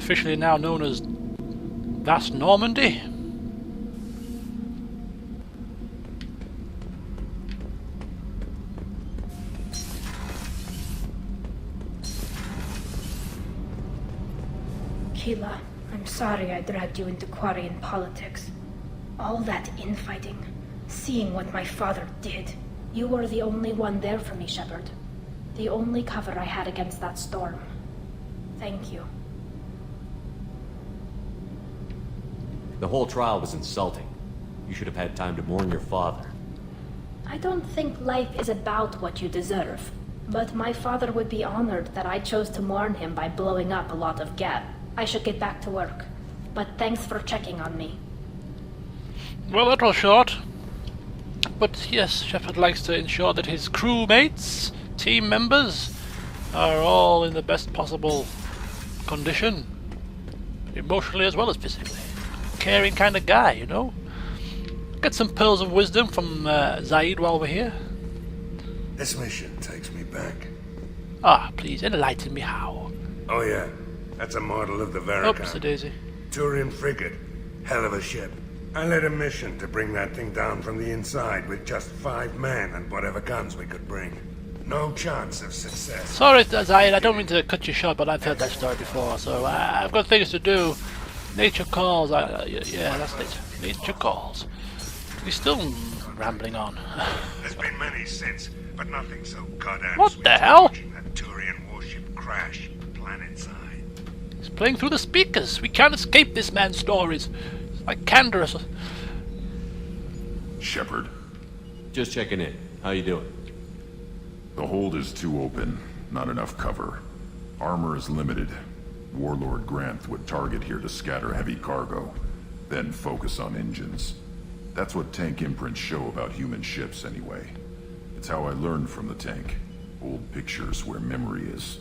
officially now known as Vast Normandy. Keela, I'm sorry I dragged you into Quarian politics. All that infighting, seeing what my father did. You were the only one there for me, Shepard. The only cover I had against that storm. Thank you. The whole trial was insulting. You should have had time to mourn your father. I don't think life is about what you deserve, but my father would be honored that I chose to mourn him by blowing up a lot of Gap. I should get back to work, but thanks for checking on me. Well, that was short. But yes, Shepard likes to ensure that his crewmates, team members, are all in the best possible condition. Emotionally as well as physically. Caring kind of guy, you know? Get some pearls of wisdom from Zaid while we're here. This mission takes me back. Ah, please, enlighten me how. Oh yeah, that's a model of the Verican. Oops, a daisy. Turian frigate. Hell of a ship. I led a mission to bring that thing down from the inside with just 5 men and whatever guns we could bring. No chance of success. Sorry, Zaid, I don't mean to cut you short, but I've heard that story before, so I've got things to do. Nature calls. Yeah, that's nature. Nature calls. He's still rambling on. There's been many since, but nothing so goddamn What sweet the as hell? watching that Turian warship crash planet-side. He's playing through the speakers. We can't escape this man's stories. It's like Candace. Shepard, Just checking in. How you doing? the hold is too open. Not enough cover. Armor is limited. Warlord Granth would target here to scatter heavy cargo, then focus on engines. That's what tank imprints show about human ships, anyway. It's how I learned from the tank. Old pictures where memory is.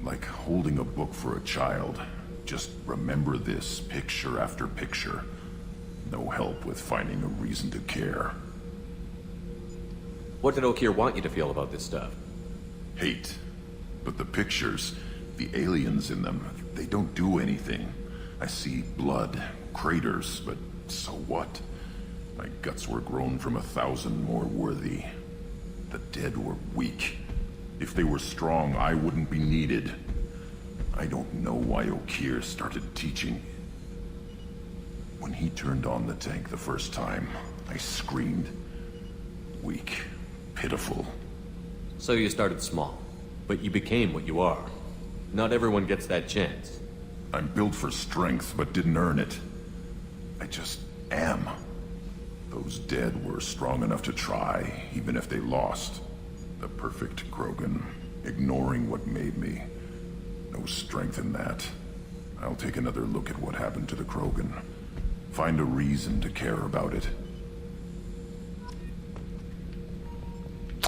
Like holding a book for a child. Just remember this, picture after picture. No help with finding a reason to care. What did Okeer want you to feel about this stuff? Hate. But the pictures, the aliens in them, they don't do anything. I see blood, craters, but so what? My guts were grown from 1,000 more worthy. The dead were weak. If they were strong, I wouldn't be needed. I don't know why Okeer started teaching. When he turned on the tank the first time, I screamed. Weak. Pitiful. So you started small, but you became what you are. Not everyone gets that chance. I'm built for strength, but didn't earn it. I just am. Those dead were strong enough to try, even if they lost. The perfect Krogan, ignoring what made me. No strength in that. I'll take another look at what happened to the Krogan. Find a reason to care about it.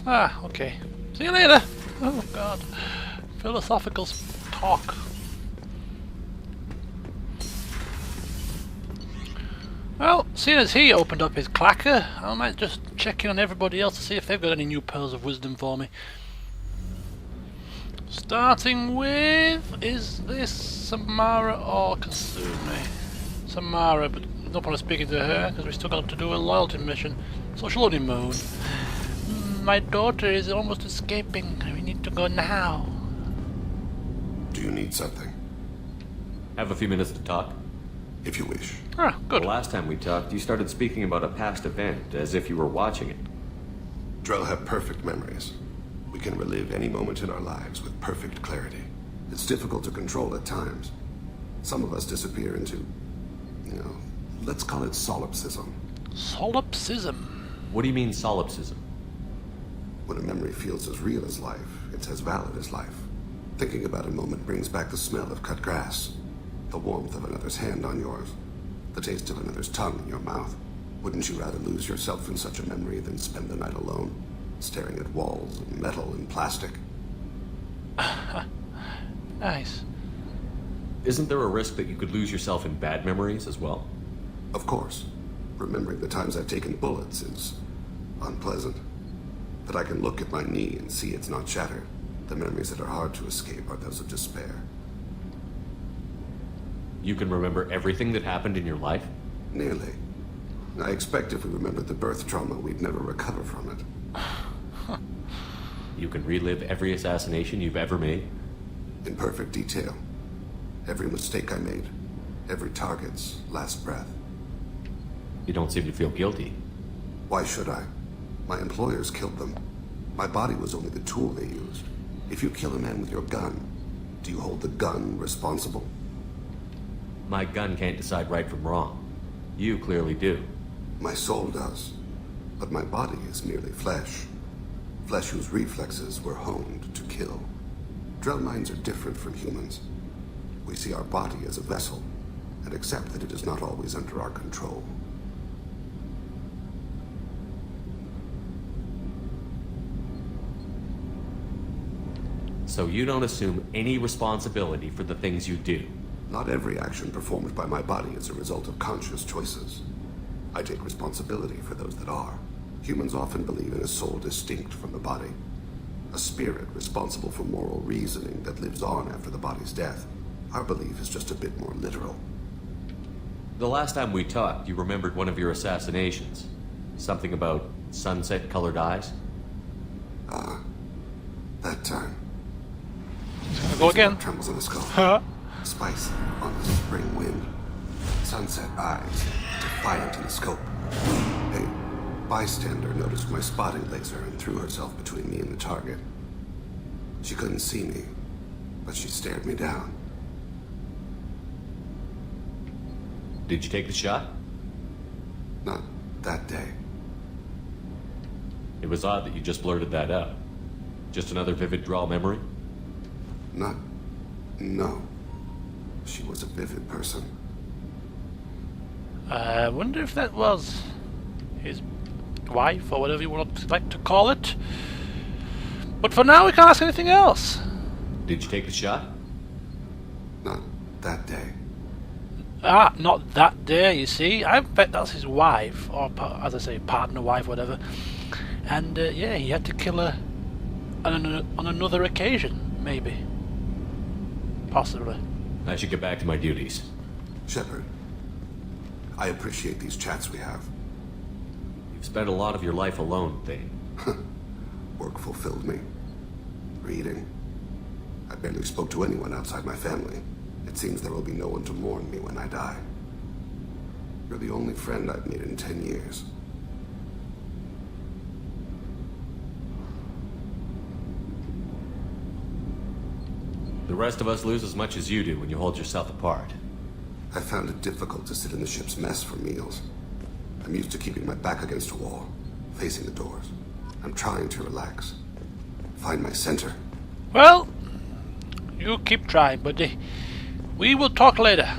Ah, okay. See you later. Oh god. Philosophical talk. Well, seeing as he opened up his clacker, I might just check in on everybody else to see if they've got any new pearls of wisdom for me. Starting with, is this Samara or Kasumi? Samara, but no point of speaking to her because we still got to do a loyalty mission, so she'll only moan. My daughter is almost escaping. We need to go now. Do you need something? Have a few minutes to talk? If you wish. Ah, good. The last time we talked, you started speaking about a past event, as if you were watching it. Drell have perfect memories. We can relive any moment in our lives with perfect clarity. It's difficult to control at times. Some of us disappear into, let's call it solipsism. Solipsism. What do you mean solipsism? When a memory feels as real as life, it's as valid as life. Thinking about a moment brings back the smell of cut grass, the warmth of another's hand on yours, the taste of another's tongue in your mouth. Wouldn't you rather lose yourself in such a memory than spend the night alone, staring at walls of metal and plastic? Nice. Isn't there a risk that you could lose yourself in bad memories as well? Of course. Remembering the times I've taken bullets is unpleasant. But I can look at my knee and see it's not shattered. The memories that are hard to escape are those of despair. You can remember everything that happened in your life? Nearly. I expect if we remembered the birth trauma, we'd never recover from it. You can relive every assassination you've ever made? In perfect detail. Every mistake I made. Every target's last breath. You don't seem to feel guilty. Why should I? My employers killed them. My body was only the tool they used. If you kill a man with your gun, do you hold the gun responsible? My gun can't decide right from wrong. You clearly do. My soul does. But my body is merely flesh. Flesh whose reflexes were honed to kill. Drell minds are different from humans. We see our body as a vessel, and accept that it is not always under our control. So you don't assume any responsibility for the things you do? Not every action performed by my body is a result of conscious choices. I take responsibility for those that are. Humans often believe in a soul distinct from the body. A spirit responsible for moral reasoning that lives on after the body's death. Our belief is just a bit more literal. The last time we talked, you remembered one of your assassinations. Something about sunset-colored eyes? That time. Go again. Trembles in the skull. Huh? Spice on the spring wind. Sunset eyes, defiant in the scope. A bystander noticed my spotting laser and threw herself between me and the target. She couldn't see me, but she stared me down. Did you take the shot? Not that day. It was odd that you just blurted that out. Just another vivid draw memory? No. She was a vivid person. I wonder if that was his wife, or whatever you would like to call it. But for now, we can't ask anything else. Did you take the shot? Not that day. Ah, not that day, you see. I bet that's his wife, or as I say, partner, wife, whatever. And yeah, he had to kill her on another occasion, maybe. Possibly. I should get back to my duties. Shepard, I appreciate these chats we have. You've spent a lot of your life alone, Thane. Work fulfilled me. Reading. I barely spoke to anyone outside my family. It seems there will be no one to mourn me when I die. You're the only friend I've made in 10 years. The rest of us lose as much as you do when you hold yourself apart. I found it difficult to sit in the ship's mess for meals. I'm used to keeping my back against a wall, facing the doors. I'm trying to relax. Find my center. Well, you keep trying, buddy. We will talk later.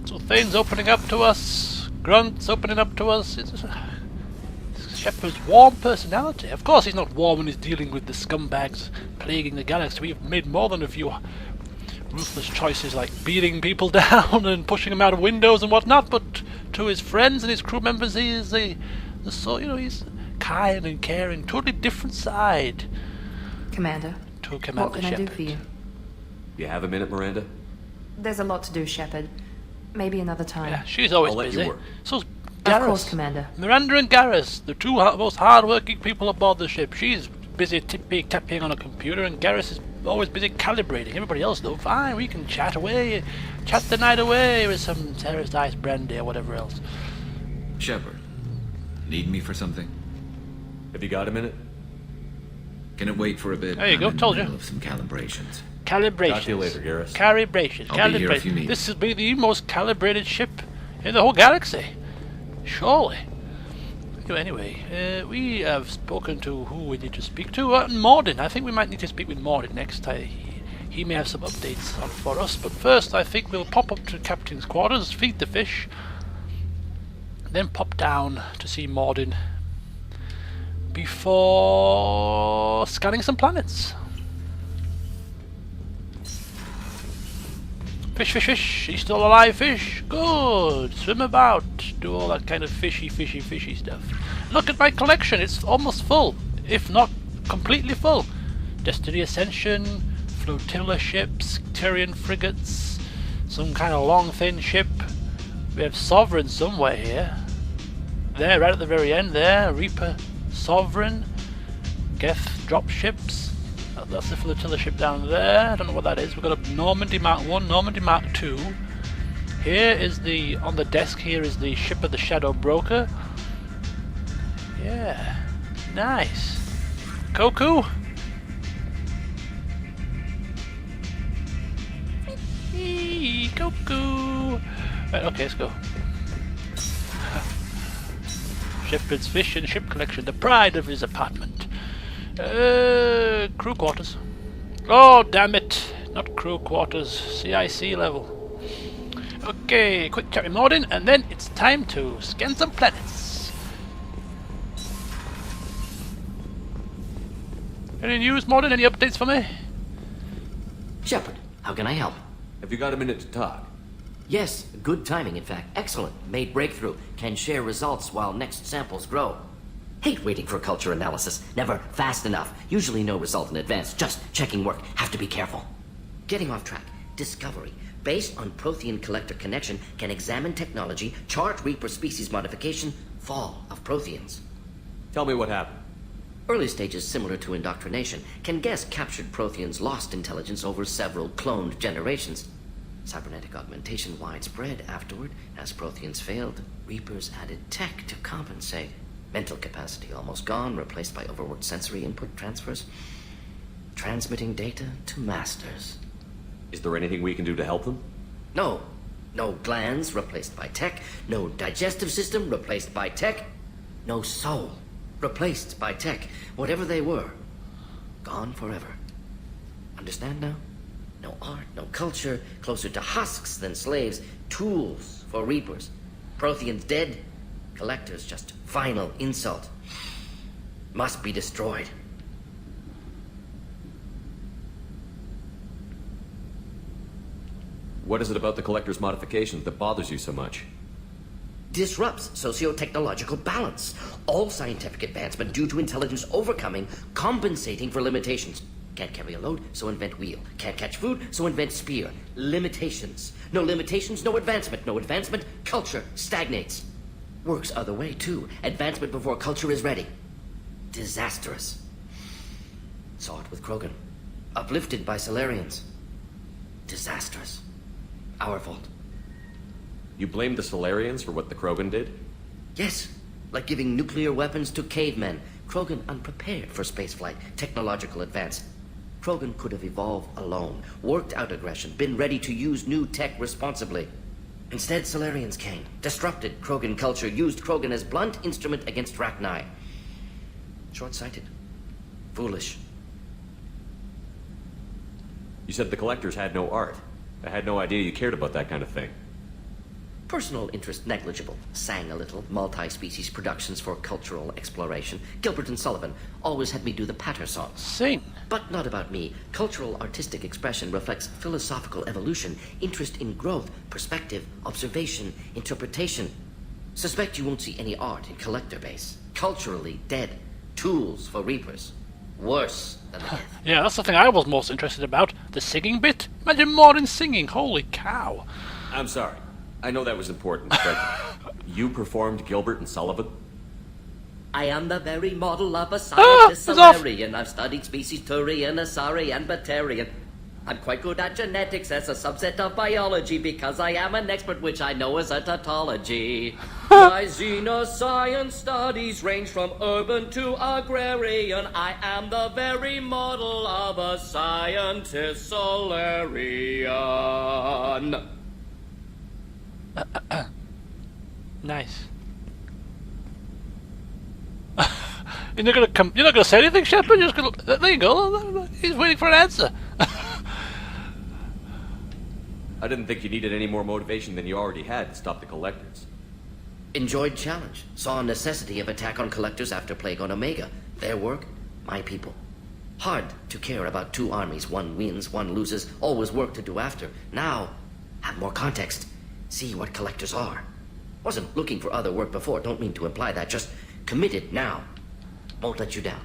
So Thane's opening up to us. Grunt's opening up to us. It's Shepard's warm personality. Of course he's not warm when he's dealing with the scumbags plaguing the galaxy. We've made more than a few ruthless choices like beating people down and pushing them out of windows and whatnot, but to his friends and his crew members he is the sort, you know, he's kind and caring, totally different side. Commander, To Commander what can I do Shepard. for you? You have a minute, Miranda? There's a lot to do, Shepard. Maybe another time. Yeah, she's always I'll let you busy. work. So's Of Garrus. course, Commander. Miranda and Garrus, the two most hard-working people aboard the ship. She's busy tapping on a computer, and Garrus is always busy calibrating. Everybody else, though, fine, we can chat away, chat the night away with some terrorist ice brandy or whatever else. Shepard, need me for something? Have you got a minute? Can it wait for a bit? There you go, I'm in the told you. middle of some calibrations. Calibrations. Talk to you later, Garrus. Calibrations. I'll be here if you Calibrations. need This will be the most calibrated ship in the whole galaxy. Surely. Anyway, we have spoken to who we need to speak to. Mordin. I think we might need to speak with Mordin next. He may have some updates on for us. But first, I think we'll pop up to Captain's quarters, feed the fish, then pop down to see Mordin before scanning some planets. Fish, fish, fish. He's still alive, fish. Good. Swim about. Do all that kind of fishy stuff. Look at my collection. It's almost full, if not completely full. Destiny Ascension, flotilla ships, Tyrian frigates, Some kind of long, thin ship. We have Sovereign somewhere here. There, right at the very end there. Reaper, Sovereign. Geth drop ships. That's the flotilla ship down there. I don't know what that is. We've got a Normandy Mark 1, Normandy Mark 2. Here is the, on the desk here is the ship of the Shadow Broker. Yeah, nice. Koku. Koku. Right, okay, let's go. Shepard's fish and ship collection, the pride of his apartment. Crew quarters. Oh, damn it. Not crew quarters. CIC level. Okay, quick chat with Mordin, and then it's time to scan some planets. Any news, Mordin? Any updates for me? Shepard, how can I help? Have you got a minute to talk? Yes, good timing, in fact. Excellent. Made breakthrough. Can share results while next samples grow. Hate waiting for culture analysis. Never fast enough. Usually no result in advance. Just checking work. Have to be careful. Getting off track. Discovery. Based on Prothean collector connection, can examine technology, chart Reaper species modification, fall of Protheans. Tell me what happened. Early stages similar to indoctrination. Can guess captured Protheans lost intelligence over several cloned generations. Cybernetic augmentation widespread afterward. As Protheans failed, Reapers added tech to compensate. Mental capacity almost gone, replaced by overworked sensory input transfers. Transmitting data to masters. Is there anything we can do to help them? No. No glands replaced by tech. No digestive system replaced by tech. No soul replaced by tech. Whatever they were, gone forever. Understand now? No art, no culture, closer to husks than slaves, tools for Reapers. Protheans dead, collectors just final insult. Must be destroyed. What is it about the Collector's modifications that bothers you so much? Disrupts socio-technological balance. All scientific advancement due to intelligence overcoming, compensating for limitations. Can't carry a load, so invent wheel. Can't catch food, so invent spear. Limitations. No limitations, no advancement. No advancement, culture stagnates. Works other way, too. Advancement before culture is ready. Disastrous. Saw it with Krogan. Uplifted by Solarians. Disastrous. Our fault. You blame the Solarians for what the Krogan did? Yes, like giving nuclear weapons to cavemen. Krogan unprepared for spaceflight, technological advance. Krogan could have evolved alone, worked out aggression, been ready to use new tech responsibly. Instead, Solarians came, disrupted Krogan culture, used Krogan as blunt instrument against Rachni. Short-sighted. Foolish. You said the Collectors had no art. I had no idea you cared about that kind of thing. Personal interest negligible. Sang a little. Multi-species productions for cultural exploration. Gilbert and Sullivan always had me do the patter songs. Sing. But not about me. Cultural artistic expression reflects philosophical evolution, interest in growth, perspective, observation, interpretation. Suspect you won't see any art in collector base. Culturally dead. Tools for Reapers. Worse than the death. Yeah, that's the thing I was most interested about. The singing bit. Imagine Mordin singing. Holy cow. I'm sorry. I know that was important, but you performed Gilbert and Sullivan? I am the very model of a it's scientist off. Solarian. I've studied species Turian, Asari, and Batarian. I'm quite good at genetics as a subset of biology because I am an expert, which I know is a tautology. My xenoscience studies range from urban to agrarian. I am the very model of a scientist Solarian. Nice. You're not gonna say anything, Shepard? You're just gonna. There you go. He's waiting for an answer. I didn't think you needed any more motivation than you already had to stop the Collectors. Enjoyed challenge. Saw necessity of attack on collectors after Plague on Omega. Their work, my people. Hard to care about two armies. One wins, one loses. Always work to do after. Now, have more context. See what collectors are. Wasn't looking for other work before. Don't mean to imply that. Just committed now. Won't let you down.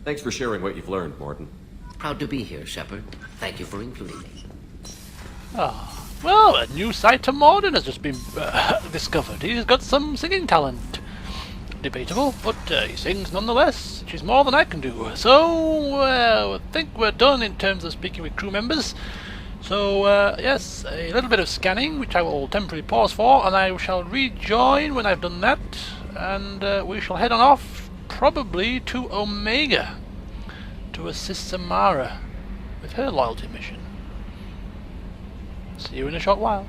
Thanks for sharing what you've learned, Mordin. Proud to be here, Shepard. Thank you for including me. Ah, well, a new side to Mordin has just been discovered. He's got some singing talent. Debatable, but he sings nonetheless, which is more than I can do. So, I think we're done in terms of speaking with crew members. So, yes, a little bit of scanning, which I will temporarily pause for, and I shall rejoin when I've done that, and we shall head on off, probably to Omega, to assist Samara with her loyalty mission. See you in a short while.